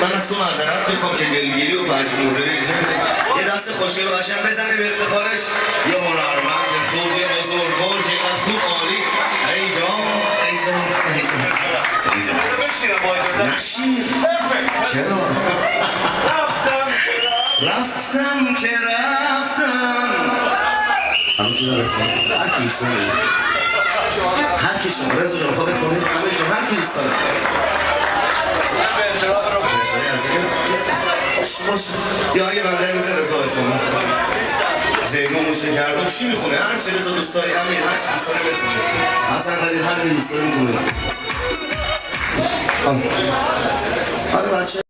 من از تو معذرت میخوام که دلگیری و پژمرده اینجا یه دست خوشگل و قشنگ بزنه به افتخارش یه هنرمند خوب یه بزرگوار که اینقدر خوب عالی اینجا نشیر چرا؟ رفتم که رفتم همونجور رفتم هر کی دوست داره هر کی شما رضا جان خواه بخونید همه جان هر کی دوست داره یا اگه بنده میزن رضا بخونه زیگو موشه کردم چی میخونه؟ هر چی رضا دوست داری امیر هر چی دوست داری بسونه حسن قدیر هر کی دوست داری میتونه آره بچه